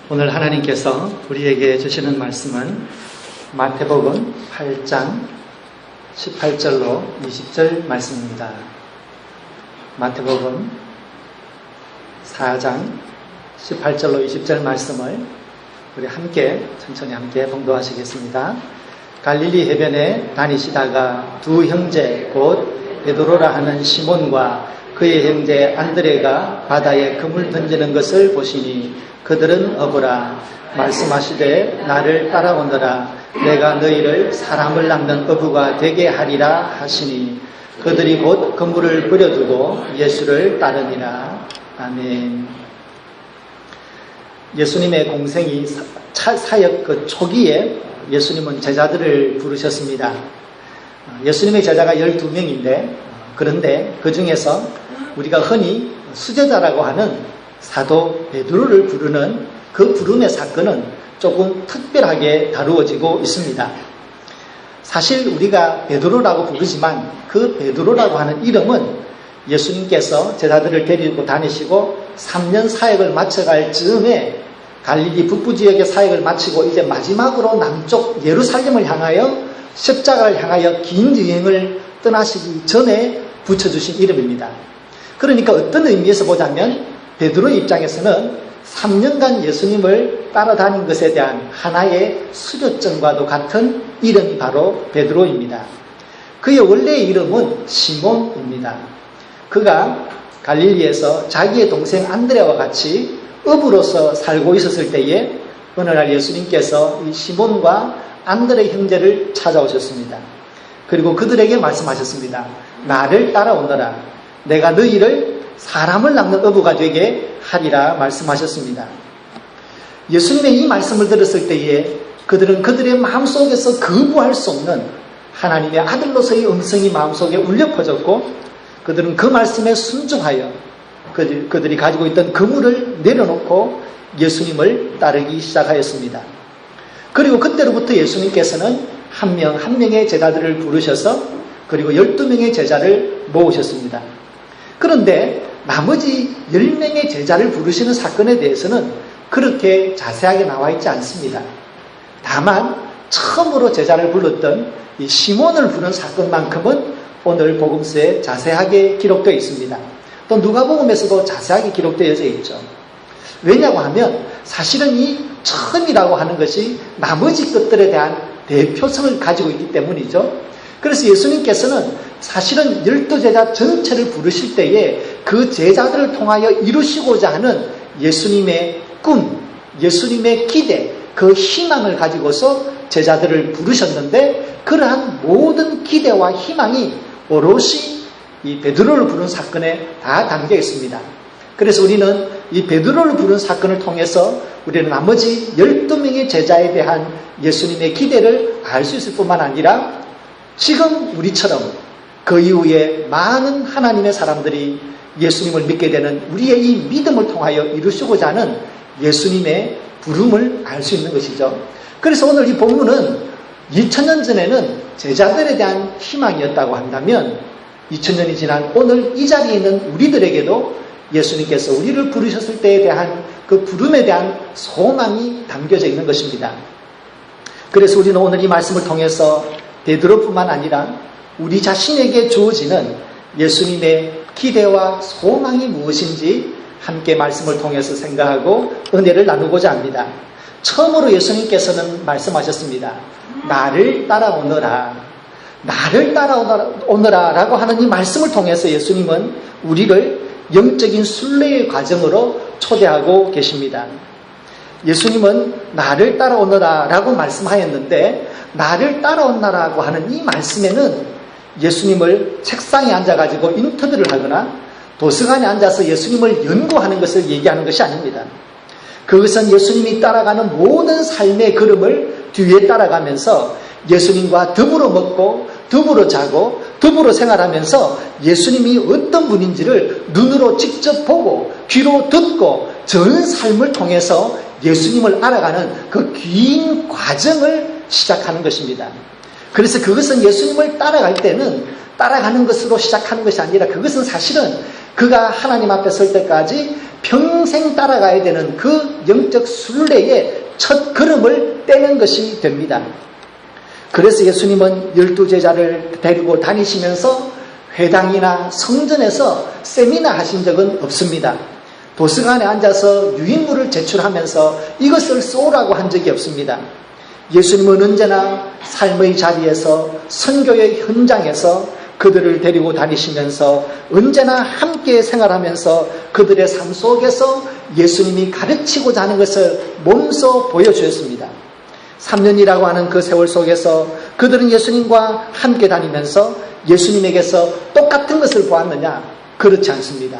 오늘 하나님께서 우리에게 주시는 말씀은 마태복음 8장 18절로 20절 말씀입니다. 마태복음 4장 18절로 20절 말씀을 우리 천천히 함께 봉독하시겠습니다. 갈릴리 해변에 다니시다가 두 형제 곧 베드로라 하는 시몬과 그의 형제 안드레가 바다에 그물 던지는 것을 보시니 그들은 어부라. 말씀하시되 나를 따라오너라. 내가 너희를 사람을 낚는 어부가 되게 하리라 하시니 그들이 곧 그물을 버려두고 예수를 따르니라. 아멘. 예수님의 공생이 사역 그 초기에 예수님은 제자들을 부르셨습니다. 예수님의 제자가 12명인데 그런데 그 중에서 우리가 흔히 수제자라고 하는 사도 베드로를 부르는 그 부름의 사건은 조금 특별하게 다루어지고 있습니다. 사실 우리가 베드로라고 부르지만 그 베드로라고 하는 이름은 예수님께서 제자들을 데리고 다니시고 3년 사역을 마쳐갈 즈음에 갈릴리 북부 지역의 사역을 마치고 이제 마지막으로 남쪽 예루살렘을 향하여 십자가를 향하여 긴 여행을 떠나시기 전에 붙여주신 이름입니다. 그러니까 어떤 의미에서 보자면 베드로의 입장에서는 3년간 예수님을 따라다닌 것에 대한 하나의 수료증과도 같은 이름이 바로 베드로입니다. 그의 원래의 이름은 시몬입니다. 그가 갈릴리에서 자기의 동생 안드레와 같이 어부로서 살고 있었을 때에 어느 날 예수님께서 이 시몬과 안드레 형제를 찾아오셨습니다. 그리고 그들에게 말씀하셨습니다. 나를 따라오너라. 내가 너희를 사람을 낚는 어부가 되게 하리라 말씀하셨습니다. 예수님의 이 말씀을 들었을 때에 그들은 그들의 마음속에서 거부할 수 없는 하나님의 아들로서의 음성이 마음속에 울려 퍼졌고 그들은 그 말씀에 순종하여 그들이 가지고 있던 그물을 내려놓고 예수님을 따르기 시작하였습니다. 그리고 그때로부터 예수님께서는 한 명 한 명의 제자들을 부르셔서 그리고 12명의 제자를 모으셨습니다. 그런데 나머지 10명의 제자를 부르시는 사건에 대해서는 그렇게 자세하게 나와 있지 않습니다. 다만 처음으로 제자를 불렀던 이 시몬을 부른 사건만큼은 오늘 복음서에 자세하게 기록되어 있습니다. 또 누가복음에서도 자세하게 기록되어져 있죠. 왜냐고 하면 사실은 이 처음이라고 하는 것이 나머지 것들에 대한 대표성을 가지고 있기 때문이죠. 그래서 예수님께서는 사실은 12제자 전체를 부르실 때에 그 제자들을 통하여 이루시고자 하는 예수님의 꿈, 예수님의 기대, 그 희망을 가지고서 제자들을 부르셨는데 그러한 모든 기대와 희망이 오롯이 이 베드로를 부른 사건에 다 담겨 있습니다. 그래서 우리는 이 베드로를 부른 사건을 통해서 우리는 나머지 12명의 제자에 대한 예수님의 기대를 알 수 있을 뿐만 아니라 지금 우리처럼 그 이후에 많은 하나님의 사람들이 예수님을 믿게 되는 우리의 이 믿음을 통하여 이루시고자 하는 예수님의 부름을 알 수 있는 것이죠. 그래서 오늘 이 본문은 2000년 전에는 제자들에 대한 희망이었다고 한다면 2000년이 지난 오늘 이 자리에 있는 우리들에게도 예수님께서 우리를 부르셨을 때에 대한 그 부름에 대한 소망이 담겨져 있는 것입니다. 그래서 우리는 오늘 이 말씀을 통해서 베드로뿐만 아니라 우리 자신에게 주어지는 예수님의 기대와 소망이 무엇인지 함께 말씀을 통해서 생각하고 은혜를 나누고자 합니다. 처음으로 예수님께서는 말씀하셨습니다. 나를 따라오너라. 나를 따라오너라 라고 하는 이 말씀을 통해서 예수님은 우리를 영적인 순례의 과정으로 초대하고 계십니다. 예수님은 나를 따라오너라 라고 말씀하였는데 나를 따라오너라고 하는 이 말씀에는 예수님을 책상에 앉아가지고 인터뷰를 하거나 도서관에 앉아서 예수님을 연구하는 것을 얘기하는 것이 아닙니다. 그것은 예수님이 따라가는 모든 삶의 걸음을 뒤에 따라가면서 예수님과 더불어 먹고 더불어 자고 더불어 생활하면서 예수님이 어떤 분인지를 눈으로 직접 보고 귀로 듣고 전 삶을 통해서 예수님을 알아가는 그 긴 과정을 시작하는 것입니다. 그래서 그것은 예수님을 따라갈 때는 따라가는 것으로 시작하는 것이 아니라 그것은 사실은 그가 하나님 앞에 설 때까지 평생 따라가야 되는 그 영적 순례의 첫 걸음을 떼는 것이 됩니다. 그래서 예수님은 12제자를 데리고 다니시면서 회당이나 성전에서 세미나 하신 적은 없습니다. 도서관에 앉아서 유인물을 제출하면서 이것을 쏘라고 한 적이 없습니다. 예수님은 언제나 삶의 자리에서, 선교의 현장에서 그들을 데리고 다니시면서 언제나 함께 생활하면서 그들의 삶 속에서 예수님이 가르치고자 하는 것을 몸소 보여주었습니다. 3년이라고 하는 그 세월 속에서 그들은 예수님과 함께 다니면서 예수님에게서 똑같은 것을 보았느냐? 그렇지 않습니다.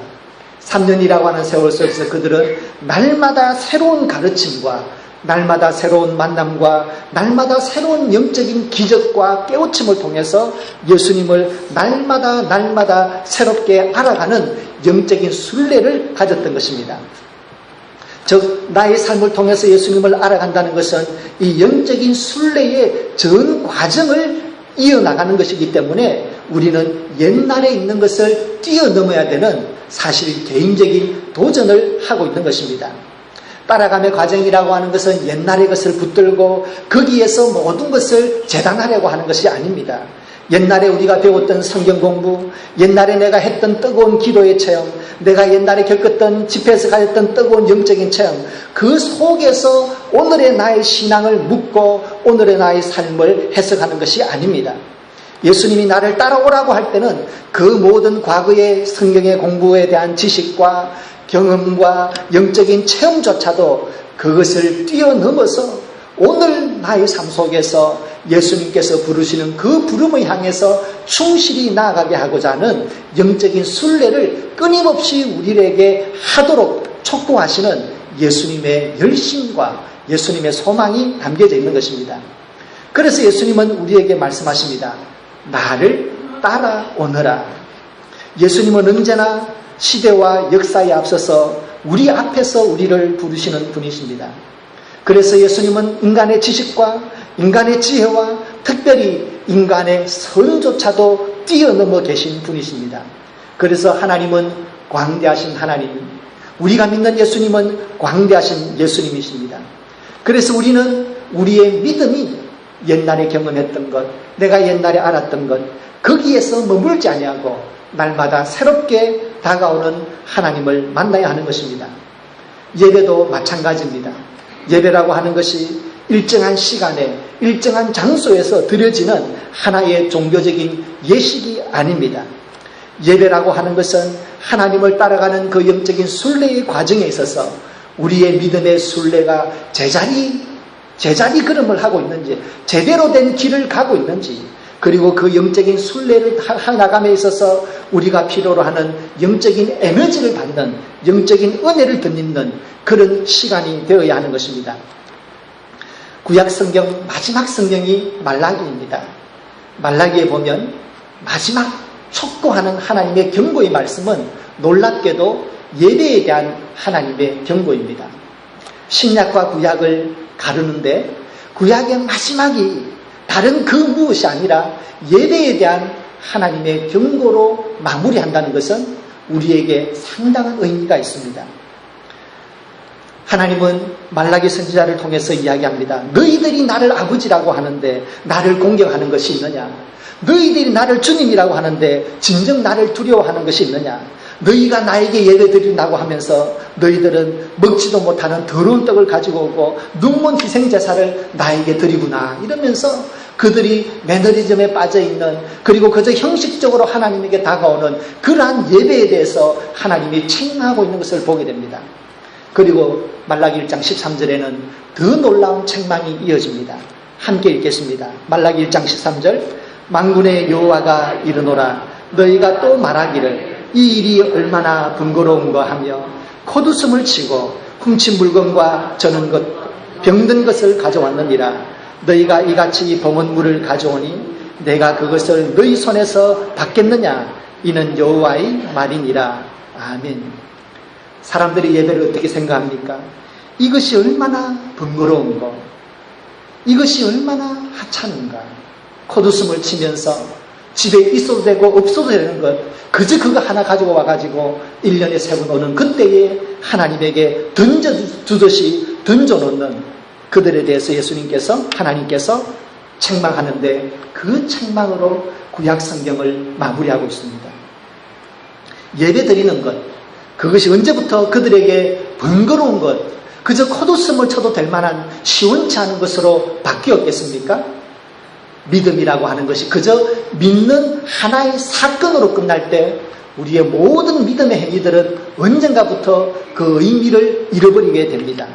3년이라고 하는 세월 속에서 그들은 날마다 새로운 가르침과 날마다 새로운 만남과 날마다 새로운 영적인 기적과 깨우침을 통해서 예수님을 날마다 새롭게 알아가는 영적인 순례를 가졌던 것입니다. 즉 나의 삶을 통해서 예수님을 알아간다는 것은 이 영적인 순례의 전 과정을 이어나가는 것이기 때문에 우리는 옛날에 있는 것을 뛰어넘어야 되는 사실 개인적인 도전을 하고 있는 것입니다. 따라감의 과정이라고 하는 것은 옛날의 것을 붙들고 거기에서 모든 것을 재단하려고 하는 것이 아닙니다. 옛날에 우리가 배웠던 성경 공부, 옛날에 내가 했던 뜨거운 기도의 체험, 내가 옛날에 겪었던 집회에서 가졌던 뜨거운 영적인 체험, 그 속에서 오늘의 나의 신앙을 묻고 오늘의 나의 삶을 해석하는 것이 아닙니다. 예수님이 나를 따라오라고 할 때는 그 모든 과거의 성경의 공부에 대한 지식과 경험과 영적인 체험조차도 그것을 뛰어넘어서 오늘 나의 삶 속에서 예수님께서 부르시는 그 부름을 향해서 충실히 나아가게 하고자 하는 영적인 순례를 끊임없이 우리에게 하도록 촉구하시는 예수님의 열심과 예수님의 소망이 담겨져 있는 것입니다. 그래서 예수님은 우리에게 말씀하십니다. 나를 따라오너라. 예수님은 언제나 시대와 역사에 앞서서 우리 앞에서 우리를 부르시는 분이십니다. 그래서 예수님은 인간의 지식과 인간의 지혜와 특별히 인간의 선조차도 뛰어넘어 계신 분이십니다. 그래서 하나님은 광대하신 하나님, 우리가 믿는 예수님은 광대하신 예수님이십니다. 그래서 우리는 우리의 믿음이 옛날에 경험했던 것, 내가 옛날에 알았던 것, 거기에서 머물지 아니하고 날마다 새롭게 다가오는 하나님을 만나야 하는 것입니다. 예배도 마찬가지입니다. 예배라고 하는 것이 일정한 시간에 일정한 장소에서 드려지는 하나의 종교적인 예식이 아닙니다. 예배라고 하는 것은 하나님을 따라가는 그 영적인 순례의 과정에 있어서 우리의 믿음의 순례가 제자리 걸음을 하고 있는지, 제대로 된 길을 가고 있는지, 그리고 그 영적인 순례를 나감에 있어서 우리가 필요로 하는 영적인 에너지를 받는, 영적인 은혜를 덧입는 그런 시간이 되어야 하는 것입니다. 구약 성경 마지막 성경이 말라기입니다. 말라기에 보면 마지막 촉구하는 하나님의 경고의 말씀은 놀랍게도 예배에 대한 하나님의 경고입니다. 신약과 구약을 가르는데 구약의 마지막이 다른 그 무엇이 아니라 예배에 대한 하나님의 경고로 마무리한다는 것은 우리에게 상당한 의미가 있습니다. 하나님은 말라기 선지자를 통해서 이야기합니다. 너희들이 나를 아버지라고 하는데 나를 공경하는 것이 있느냐? 너희들이 나를 주님이라고 하는데 진정 나를 두려워하는 것이 있느냐? 너희가 나에게 예배드린다고 하면서 너희들은 먹지도 못하는 더러운 떡을 가지고 오고 눈먼 희생제사를 나에게 드리구나, 이러면서 그들이 매너리즘에 빠져있는, 그리고 그저 형식적으로 하나님에게 다가오는 그러한 예배에 대해서 하나님이 책망하고 있는 것을 보게 됩니다. 그리고 말라기 1장 13절에는 더 놀라운 책망이 이어집니다. 함께 읽겠습니다. 말라기 1장 13절, 만군의 여호와가 이르노라. 너희가 또 말하기를 이 일이 얼마나 번거로운가 하며 콧웃음을 치고 훔친 물건과 저는 것 병든 것을 가져왔느니라. 너희가 이같이 범은 물을 가져오니 내가 그것을 너희 손에서 받겠느냐? 이는 여호와의 말이니라. 아멘. 사람들이 예배를 어떻게 생각합니까? 이것이 얼마나 번거로운가, 이것이 얼마나 하찮은가. 콧웃음을 치면서 집에 있어도 되고 없어도 되는 것, 그저 그거 하나 가지고 와가지고 1년에 3번 오는 그때에 하나님에게 던져주듯이 던져놓는 그들에 대해서 하나님께서 책망하는데, 그 책망으로 구약 성경을 마무리하고 있습니다. 예배 드리는 것, 그것이 언제부터 그들에게 번거로운 것, 그저 콧웃음을 쳐도 될 만한 시원치 않은 것으로 바뀌었겠습니까? 믿음이라고 하는 것이 그저 믿는 하나의 사건으로 끝날 때 우리의 모든 믿음의 행위들은 언젠가부터 그 의미를 잃어버리게 됩니다.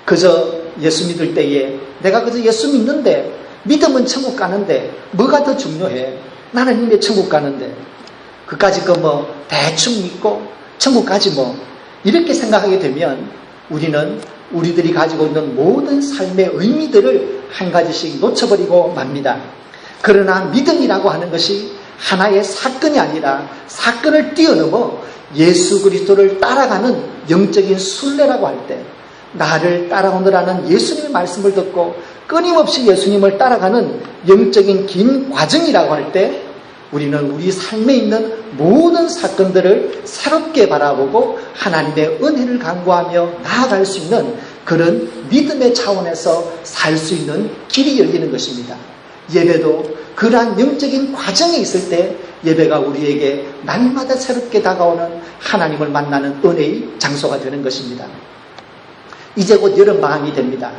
그저 예수 믿을 때에 내가 그저 예수 믿는데, 믿음은 천국 가는데 뭐가 더 중요해? 나는 이미 천국 가는데 그까짓 거 뭐 대충 믿고 천국 가지 뭐, 이렇게 생각하게 되면 우리는 우리들이 가지고 있는 모든 삶의 의미들을 한 가지씩 놓쳐버리고 맙니다. 그러나 믿음이라고 하는 것이 하나의 사건이 아니라 사건을 뛰어넘어 예수 그리스도를 따라가는 영적인 순례라고 할 때, 나를 따라오느라는 예수님의 말씀을 듣고 끊임없이 예수님을 따라가는 영적인 긴 과정이라고 할 때, 우리는 우리 삶에 있는 모든 사건들을 새롭게 바라보고 하나님의 은혜를 간구하며 나아갈 수 있는 그런 믿음의 차원에서 살 수 있는 길이 열리는 것입니다. 예배도 그러한 영적인 과정에 있을 때 예배가 우리에게 날마다 새롭게 다가오는 하나님을 만나는 은혜의 장소가 되는 것입니다. 이제 곧 여름방학이 됩니다.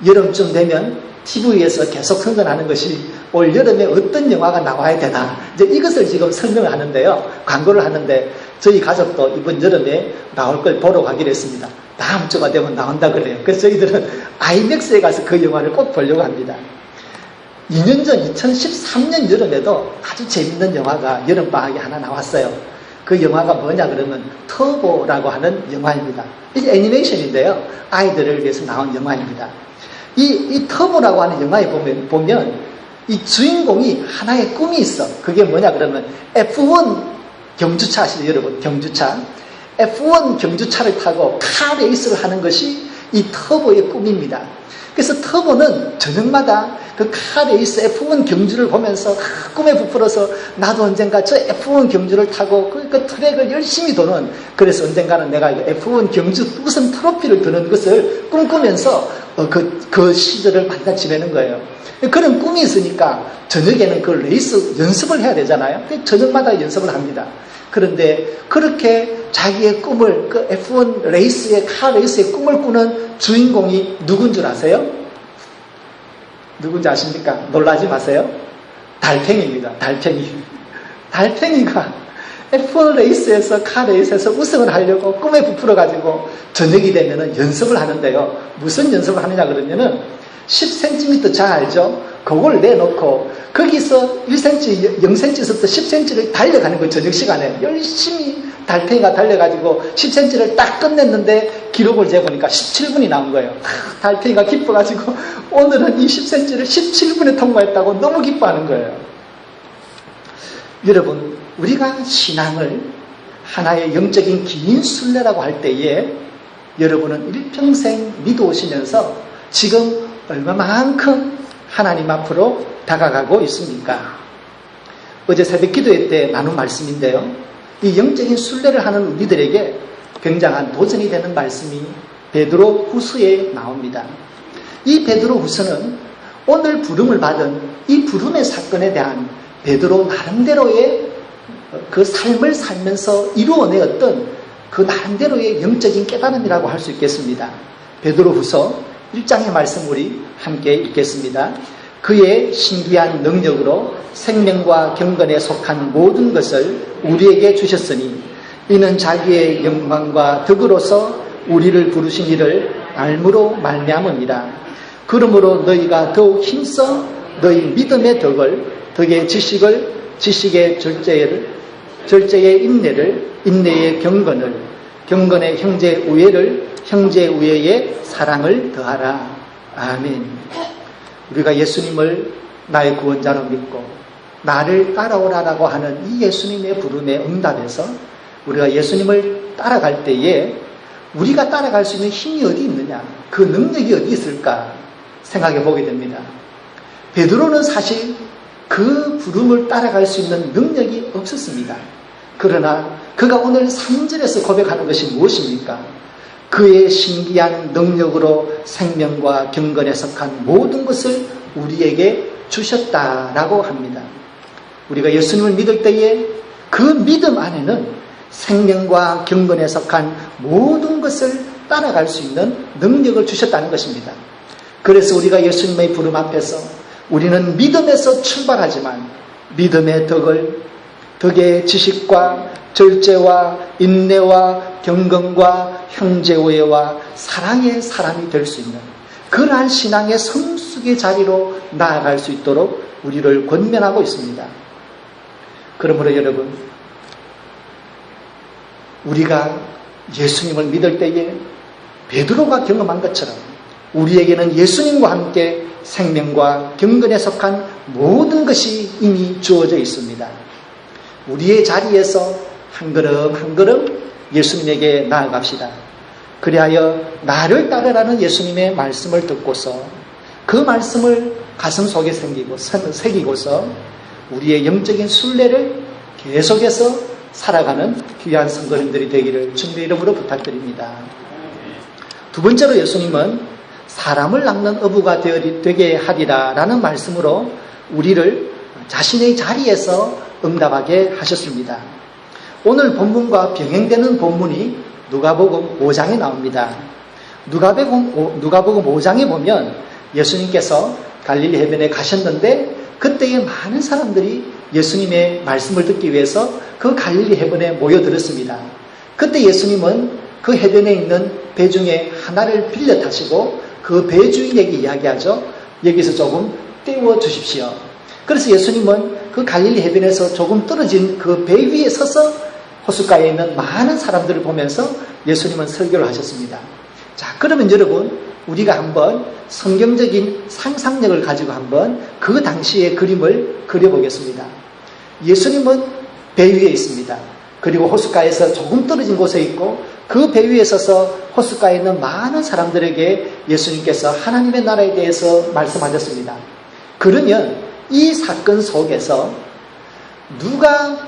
여름쯤 되면 TV에서 계속 선전하는 것이 올 여름에 어떤 영화가 나와야 되나, 이제 이것을 지금 설명을 하는데요. 광고를 하는데 저희 가족도 이번 여름에 나올 걸 보러 가기로 했습니다. 다음 주가 되면 나온다 그래요. 그래서 저희들은 아이맥스에 가서 그 영화를 꼭 보려고 합니다. 2년 전 2013년 여름에도 아주 재밌는 영화가 여름방학에 하나 나왔어요. 그 영화가 뭐냐 그러면 터보라고 하는 영화입니다. 이게 애니메이션인데요. 아이들을 위해서 나온 영화입니다. 이 터보라고 하는 영화에 보면 이 주인공이 하나의 꿈이 있어. 그게 뭐냐 그러면 F1 경주차 아시죠 여러분? 경주차. F1 경주차를 타고 카레이스를 하는 것이 이 터보의 꿈입니다. 그래서 터보는 저녁마다 그 카레이스 F1 경주를 보면서 꿈에 부풀어서 나도 언젠가 저 F1 경주를 타고 그 트랙을 열심히 도는, 그래서 언젠가는 내가 F1 경주 우승 트로피를 드는 것을 꿈꾸면서 그 시절을 만나 지내는 거예요. 그런 꿈이 있으니까 저녁에는 그 레이스 연습을 해야 되잖아요. 저녁마다 연습을 합니다. 그런데 그렇게 자기의 꿈을, 그 F1 레이스의, 카 레이스의 꿈을 꾸는 주인공이 누군 줄 아세요? 누군지 아십니까? 놀라지 마세요. 달팽이입니다. 달팽이. 달팽이가 F1 레이스에서, 카 레이스에서 우승을 하려고 꿈에 부풀어가지고 저녁이 되면은 연습을 하는데요. 무슨 연습을 하느냐 그러면은 10cm 장 알죠? 그걸 내놓고 거기서 1cm, 0cm에서부터 10cm를 달려가는 거예요. 저녁 시간에 열심히 달팽이가 달려가지고 10cm를 딱 끝냈는데 기록을 재보니까 17분이 나온 거예요. 달팽이가 기뻐가지고 오늘은 이 10cm를 17분에 통과했다고 너무 기뻐하는 거예요. 여러분, 우리가 신앙을 하나의 영적인 긴 순례라고 할 때에 여러분은 일평생 믿어오시면서 지금 얼마만큼 하나님 앞으로 다가가고 있습니까? 어제 새벽 기도회 때 나눈 말씀인데요. 이 영적인 순례를 하는 우리들에게 굉장한 도전이 되는 말씀이 베드로 후서에 나옵니다. 이 베드로 후서는 오늘 부름을 받은 이 부름의 사건에 대한 베드로 나름대로의 그 삶을 살면서 이루어내었던 그 나름대로의 영적인 깨달음이라고 할 수 있겠습니다. 베드로 후서 1장의 말씀 우리 함께 읽겠습니다. 그의 신기한 능력으로 생명과 경건에 속한 모든 것을 우리에게 주셨으니 이는 자기의 영광과 덕으로서 우리를 부르신 이를 알므로 말미암음이라. 그러므로 너희가 더욱 힘써 너희 믿음의 덕을, 덕의 지식을, 지식의 절제의 인내를, 인내의 경건을, 경건의 형제 우애를, 형제 우애의 사랑을 더하라. 아멘. 우리가 예수님을 나의 구원자로 믿고 나를 따라오라라고 하는 이 예수님의 부름에 응답해서 우리가 예수님을 따라갈 때에 우리가 따라갈 수 있는 힘이 어디 있느냐, 그 능력이 어디 있을까 생각해 보게 됩니다. 베드로는 사실 그 부름을 따라갈 수 있는 능력이 없었습니다. 그러나 그가 오늘 3절에서 고백하는 것이 무엇입니까? 그의 신기한 능력으로 생명과 경건에 속한 모든 것을 우리에게 주셨다라고 합니다. 우리가 예수님을 믿을 때에 그 믿음 안에는 생명과 경건에 속한 모든 것을 따라갈 수 있는 능력을 주셨다는 것입니다. 그래서 우리가 예수님의 부름 앞에서 우리는 믿음에서 출발하지만 믿음의 덕의 지식과 절제와 인내와 경건과 형제오해와 사랑의 사람이 될 수 있는 그러한 신앙의 성숙의 자리로 나아갈 수 있도록 우리를 권면하고 있습니다. 그러므로 여러분, 우리가 예수님을 믿을 때에 베드로가 경험한 것처럼 우리에게는 예수님과 함께 생명과 경건에 속한 모든 것이 이미 주어져 있습니다. 우리의 자리에서 한 걸음 한 걸음 예수님에게 나아갑시다. 그리하여 나를 따르라는 예수님의 말씀을 듣고서 그 말씀을 가슴 속에 새기고서 우리의 영적인 순례를 계속해서 살아가는 귀한 성도님들이 되기를 주님의 이름으로 부탁드립니다. 두 번째로 예수님은 사람을 낚는 어부가 되게 하리라 라는 말씀으로 우리를 자신의 자리에서 응답하게 하셨습니다. 오늘 본문과 병행되는 본문이 누가복음 5장에 나옵니다. 누가복음 5장에 보면 예수님께서 갈릴리 해변에 가셨는데 그때에 많은 사람들이 예수님의 말씀을 듣기 위해서 그 갈릴리 해변에 모여들었습니다. 그때 예수님은 그 해변에 있는 배 중에 하나를 빌려 타시고 그 배 주인에게 이야기하죠. 여기서 조금 떼워 주십시오. 그래서 예수님은 그 갈릴리 해변에서 조금 떨어진 그 배 위에 서서 호숫가에 있는 많은 사람들을 보면서 예수님은 설교를 하셨습니다. 자, 그러면 여러분, 우리가 한번 성경적인 상상력을 가지고 한번 그 당시의 그림을 그려보겠습니다. 예수님은 배 위에 있습니다. 그리고 호숫가에서 조금 떨어진 곳에 있고 그 배 위에 서서 호숫가에 있는 많은 사람들에게 예수님께서 하나님의 나라에 대해서 말씀하셨습니다. 그러면 이 사건 속에서 누가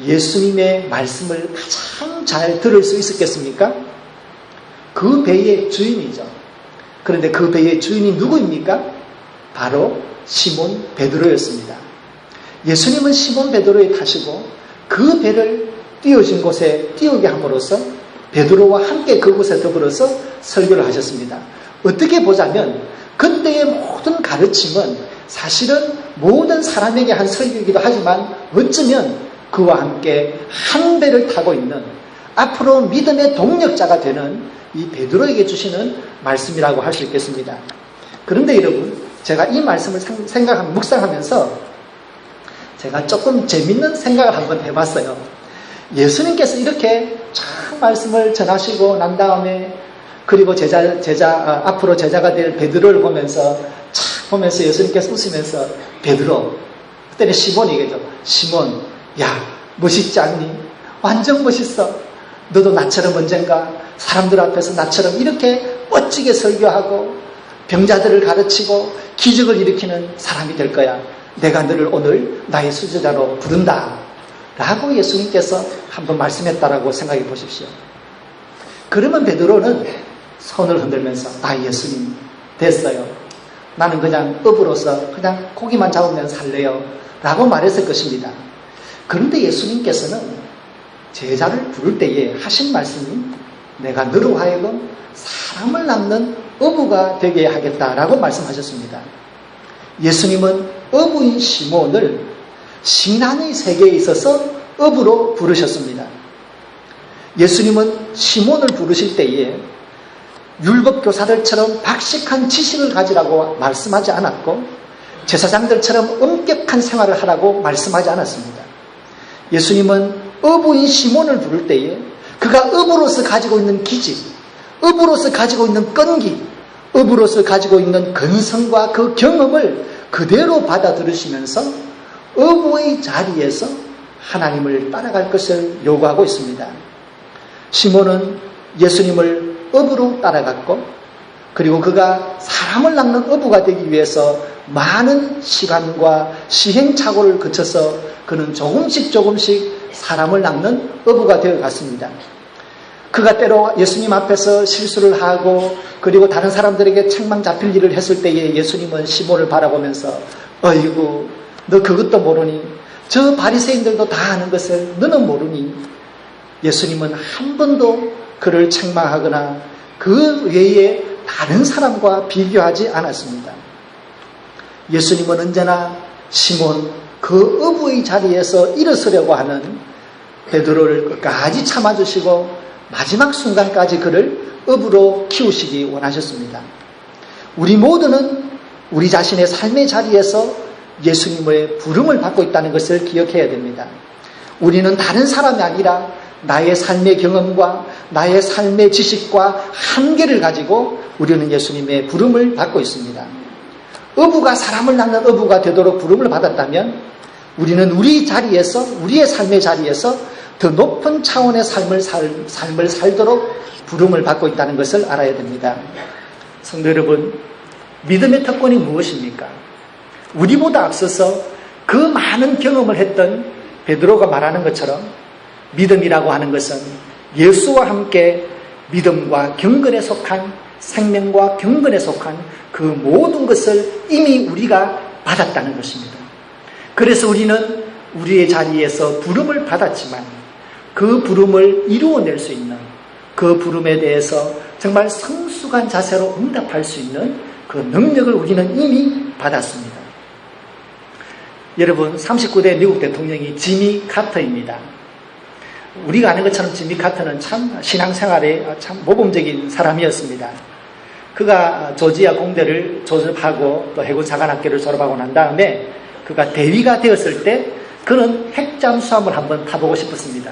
예수님의 말씀을 가장 잘 들을 수 있었겠습니까? 그 배의 주인이죠. 그런데 그 배의 주인이 누구입니까? 바로 시몬 베드로였습니다. 예수님은 시몬 베드로에 타시고 그 배를 띄워진 곳에 띄우게 함으로써 베드로와 함께 그곳에 더불어서 설교를 하셨습니다. 어떻게 보자면 그때의 모든 가르침은 사실은 모든 사람에게 한 설교이기도 하지만 어쩌면 그와 함께 한 배를 타고 있는 앞으로 믿음의 동력자가 되는 이 베드로에게 주시는 말씀이라고 할 수 있겠습니다. 그런데 여러분, 제가 이 말씀을 묵상하면서 제가 조금 재밌는 생각을 한번 해봤어요. 예수님께서 이렇게 참 말씀을 전하시고 난 다음에 그리고 앞으로 제자가 될 베드로를 보면서 예수님께서 웃으면서 베드로, 그때는 시몬이겠죠. 시몬, 야, 멋있지 않니? 완전 멋있어. 너도 나처럼 언젠가 사람들 앞에서 나처럼 이렇게 멋지게 설교하고 병자들을 가르치고 기적을 일으키는 사람이 될 거야. 내가 너를 오늘 나의 수제자로 부른다. 라고 예수님께서 한번 말씀했다라고 생각해 보십시오. 그러면 베드로는 손을 흔들면서 예수님 됐어요. 나는 그냥 업으로서 그냥 고기만 잡으면 살래요. 라고 말했을 것입니다. 그런데 예수님께서는 제자를 부를 때에 하신 말씀이 내가 너로 하여금 사람을 낚는 어부가 되게 하겠다라고 말씀하셨습니다. 예수님은 어부인 시몬을 신앙의 세계에 있어서 어부로 부르셨습니다. 예수님은 시몬을 부르실 때에 율법교사들처럼 박식한 지식을 가지라고 말씀하지 않았고 제사장들처럼 엄격한 생활을 하라고 말씀하지 않았습니다. 예수님은 어부인 시몬을 부를 때에 그가 어부로서 가지고 있는 기질, 어부로서 가지고 있는 끈기, 어부로서 가지고 있는 근성과 그 경험을 그대로 받아들이시면서 어부의 자리에서 하나님을 따라갈 것을 요구하고 있습니다. 시몬은 예수님을 어부로 따라갔고 그리고 그가 사람을 낚는 어부가 되기 위해서 많은 시간과 시행착오를 거쳐서 그는 조금씩 사람을 낚는 어부가 되어 갔습니다. 그가 때로 예수님 앞에서 실수를 하고 그리고 다른 사람들에게 책망 잡힐 일을 했을 때에 예수님은 시몬을 바라보면서 어이구 너 그것도 모르니 저 바리새인들도 다 아는 것을 너는 모르니 예수님은 한 번도 그를 책망하거나 그 외에 다른 사람과 비교하지 않았습니다. 예수님은 언제나 시몬 그 어부의 자리에서 일어서려고 하는 베드로를 끝까지 참아주시고 마지막 순간까지 그를 어부로 키우시기 원하셨습니다. 우리 모두는 우리 자신의 삶의 자리에서 예수님의 부름을 받고 있다는 것을 기억해야 됩니다. 우리는 다른 사람이 아니라 나의 삶의 경험과 나의 삶의 지식과 한계를 가지고 우리는 예수님의 부름을 받고 있습니다. 어부가 사람을 낚는 어부가 되도록 부름을 받았다면 우리는 우리 자리에서 우리의 삶의 자리에서 더 높은 차원의 삶을 살도록 부름을 받고 있다는 것을 알아야 됩니다. 성도 여러분, 믿음의 특권이 무엇입니까? 우리보다 앞서서 그 많은 경험을 했던 베드로가 말하는 것처럼 믿음이라고 하는 것은 예수와 함께 믿음과 경건에 속한 생명과 경건에 속한 그 모든 것을 이미 우리가 받았다는 것입니다. 그래서 우리는 우리의 자리에서 부름을 받았지만 그 부름을 이루어낼 수 있는 그 부름에 대해서 정말 성숙한 자세로 응답할 수 있는 그 능력을 우리는 이미 받았습니다. 여러분, 39대 미국 대통령이 지미 카터입니다. 우리가 아는 것처럼 지미 카터는 참 신앙생활에 참 모범적인 사람이었습니다. 그가 조지아 공대를 졸업하고 또 해군사관학교를 졸업하고 난 다음에 그가 대위가 되었을 때 그는 핵잠수함을 한번 타보고 싶었습니다.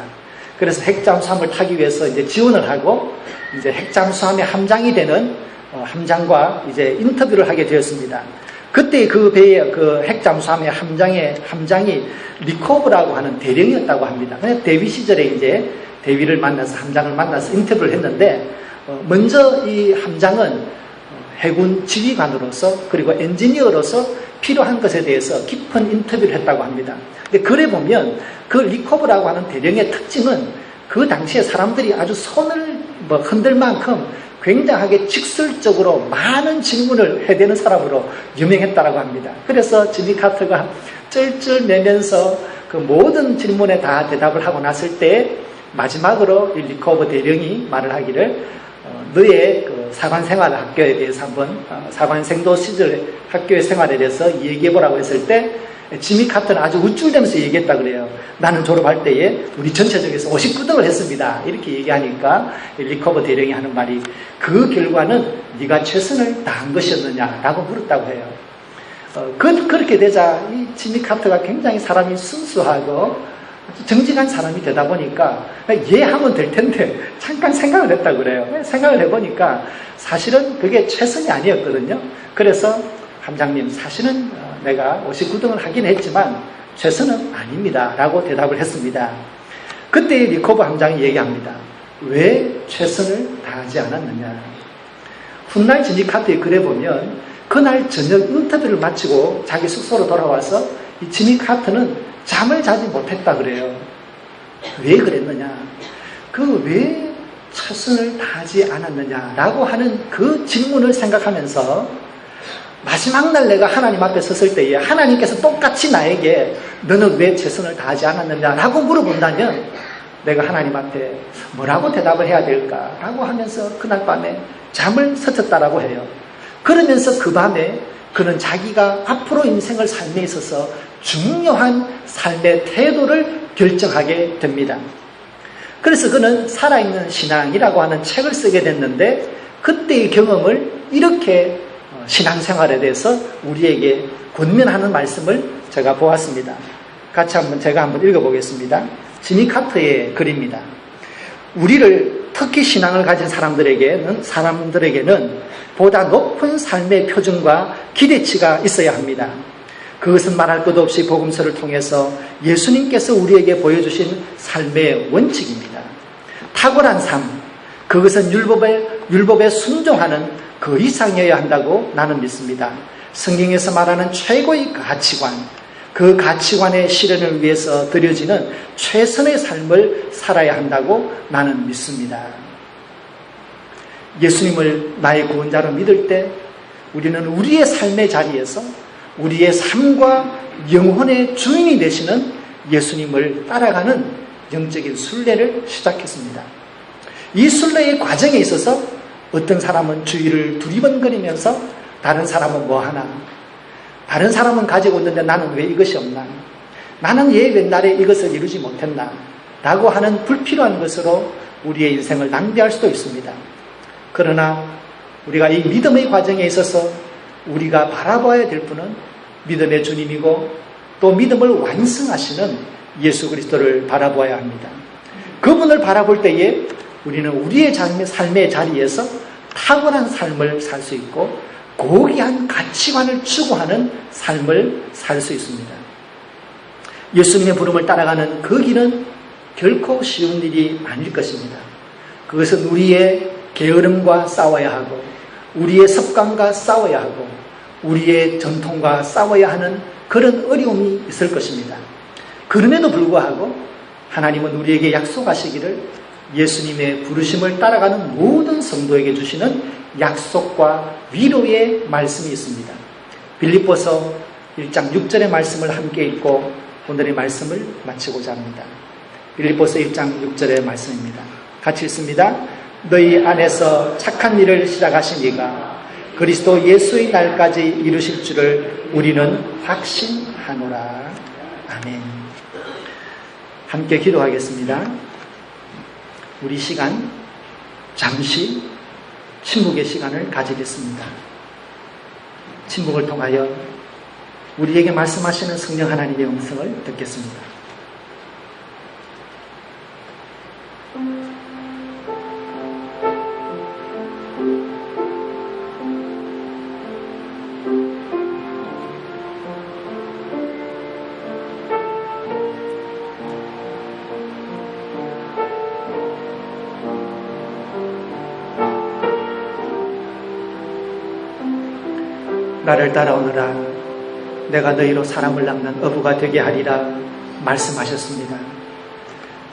그래서 핵잠수함을 타기 위해서 이제 지원을 하고 이제 핵잠수함의 함장이 되는 함장과 이제 인터뷰를 하게 되었습니다. 그때 그 배의 그 핵잠수함의 함장이 리코브라고 하는 대령이었다고 합니다. 대위 시절에 이제 대위를 만나서 함장을 만나서 인터뷰를 했는데 먼저 이 함장은 해군 지휘관으로서 그리고 엔지니어로서 필요한 것에 대해서 깊은 인터뷰를 했다고 합니다. 근데 글에 보면 그 리코브라고 하는 대령의 특징은 그 당시에 사람들이 아주 손을 흔들 만큼 굉장하게 직설적으로 많은 질문을 해대는 사람으로 유명했다고 합니다. 그래서 지미 카터가 쩔쩔매면서 그 모든 질문에 다 대답을 하고 났을 때 마지막으로 이 리코브 대령이 말을 하기를 너의 그 사관 생활 학교에 대해서 한번 사관생도 시절 학교의 생활에 대해서 얘기해보라고 했을 때 지미 카터는 아주 우쭐대면서 얘기했다 그래요. 나는 졸업할 때에 우리 전체적에서 59등을 했습니다. 이렇게 얘기하니까 리코브 대령이 하는 말이 그 결과는 네가 최선을 다한 것이었느냐라고 물었다고 해요. 그렇게 되자 이 지미 카터가 굉장히 사람이 순수하고 정직한 사람이 되다 보니까 하면 될 텐데 잠깐 생각을 했다고 그래요. 생각을 해보니까 사실은 그게 최선이 아니었거든요. 그래서 함장님, 사실은 내가 59등을 하긴 했지만 최선은 아닙니다 라고 대답을 했습니다. 그때 리코브 함장이 얘기합니다. 왜 최선을 다하지 않았느냐. 훗날 지미 카터의 글에 보면 그날 저녁 인터뷰를 마치고 자기 숙소로 돌아와서 이 지미 카터는 잠을 자지 못했다 그래요. 왜 그랬느냐. 그 왜 최선을 다하지 않았느냐라고 하는 그 질문을 생각하면서 마지막 날 내가 하나님 앞에 섰을 때에 하나님께서 똑같이 나에게 너는 왜 최선을 다하지 않았느냐라고 물어본다면 내가 하나님 앞에 뭐라고 대답을 해야 될까라고 하면서 그날 밤에 잠을 설쳤다라고 해요. 그러면서 그 밤에 그는 자기가 앞으로 인생을 삶에 있어서 중요한 삶의 태도를 결정하게 됩니다. 그래서 그는 살아있는 신앙이라고 하는 책을 쓰게 됐는데 그때의 경험을 이렇게 신앙생활에 대해서 우리에게 권면하는 말씀을 제가 보았습니다. 제가 한번 읽어보겠습니다. 지미 카터의 글입니다. 우리를 특히 신앙을 가진 사람들에게는 보다 높은 삶의 표준과 기대치가 있어야 합니다. 그것은 말할 것도 없이 복음서를 통해서 예수님께서 우리에게 보여주신 삶의 원칙입니다. 탁월한 삶, 그것은 율법에 순종하는 그 이상이어야 한다고 나는 믿습니다. 성경에서 말하는 최고의 가치관, 그 가치관의 실현을 위해서 드려지는 최선의 삶을 살아야 한다고 나는 믿습니다. 예수님을 나의 구원자로 믿을 때 우리는 우리의 삶의 자리에서 우리의 삶과 영혼의 주인이 되시는 예수님을 따라가는 영적인 순례를 시작했습니다. 이 순례의 과정에 있어서 어떤 사람은 주위를 두리번거리면서 다른 사람은 뭐하나, 다른 사람은 가지고 있는데 나는 왜 이것이 없나, 나는 왜 옛날에 이것을 이루지 못했나 라고 하는 불필요한 것으로 우리의 인생을 낭비할 수도 있습니다. 그러나 우리가 이 믿음의 과정에 있어서 우리가 바라봐야 될 분은 믿음의 주님이고 또 믿음을 완성하시는 예수 그리스도를 바라봐야 합니다. 그분을 바라볼 때에 우리는 우리의 삶의 자리에서 탁월한 삶을 살 수 있고 고귀한 가치관을 추구하는 삶을 살 수 있습니다. 예수님의 부름을 따라가는 그 길은 결코 쉬운 일이 아닐 것입니다. 그것은 우리의 게으름과 싸워야 하고 우리의 습관과 싸워야 하고 우리의 전통과 싸워야 하는 그런 어려움이 있을 것입니다. 그럼에도 불구하고 하나님은 우리에게 약속하시기를 예수님의 부르심을 따라가는 모든 성도에게 주시는 약속과 위로의 말씀이 있습니다. 빌립보서 1장 6절의 말씀을 함께 읽고 오늘의 말씀을 마치고자 합니다. 빌립보서 1장 6절의 말씀입니다. 같이 읽습니다. 너희 안에서 착한 일을 시작하신 이가 그리스도 예수의 날까지 이루실 줄을 우리는 확신하노라. 아멘. 함께 기도하겠습니다. 우리 시간 잠시 침묵의 시간을 가지겠습니다. 침묵을 통하여 우리에게 말씀하시는 성령 하나님의 음성을 듣겠습니다. 나를 따라오너라. 내가 너희로 사람을 낚는 어부가 되게 하리라 말씀하셨습니다.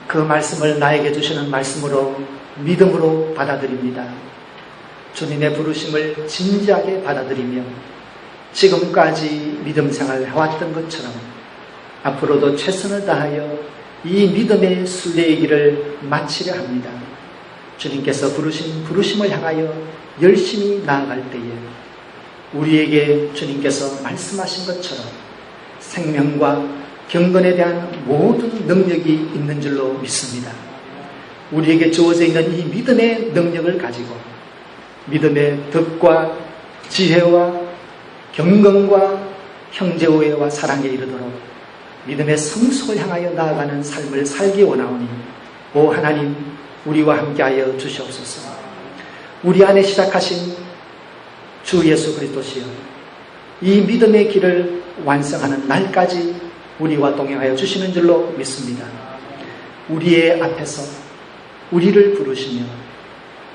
그 말씀을 나에게 주시는 말씀으로 믿음으로 받아들입니다. 주님의 부르심을 진지하게 받아들이며 지금까지 믿음 생활을 해왔던 것처럼 앞으로도 최선을 다하여 이 믿음의 순례의 길을 마치려 합니다. 주님께서 부르신 부르심을 향하여 열심히 나아갈 때에 우리에게 주님께서 말씀하신 것처럼 생명과 경건에 대한 모든 능력이 있는 줄로 믿습니다. 우리에게 주어져 있는 이 믿음의 능력을 가지고 믿음의 덕과 지혜와 경건과 형제우애와 사랑에 이르도록 믿음의 성숙을 향하여 나아가는 삶을 살기 원하오니 오 하나님 우리와 함께하여 주시옵소서. 우리 안에 시작하신 주 예수 그리스도시여 이 믿음의 길을 완성하는 날까지 우리와 동행하여 주시는 줄로 믿습니다. 우리의 앞에서 우리를 부르시며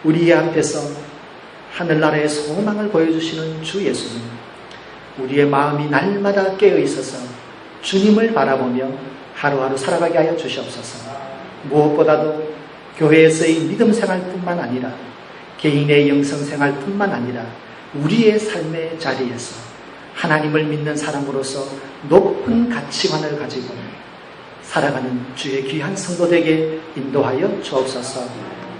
우리의 앞에서 하늘나라의 소망을 보여주시는 주 예수님, 우리의 마음이 날마다 깨어있어서 주님을 바라보며 하루하루 살아가게 하여 주시옵소서. 무엇보다도 교회에서의 믿음 생활뿐만 아니라 개인의 영성 생활뿐만 아니라 우리의 삶의 자리에서 하나님을 믿는 사람으로서 높은 가치관을 가지고 살아가는 주의 귀한 성도되게 인도하여 주옵소서.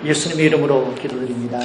예수님의 이름으로 기도드립니다.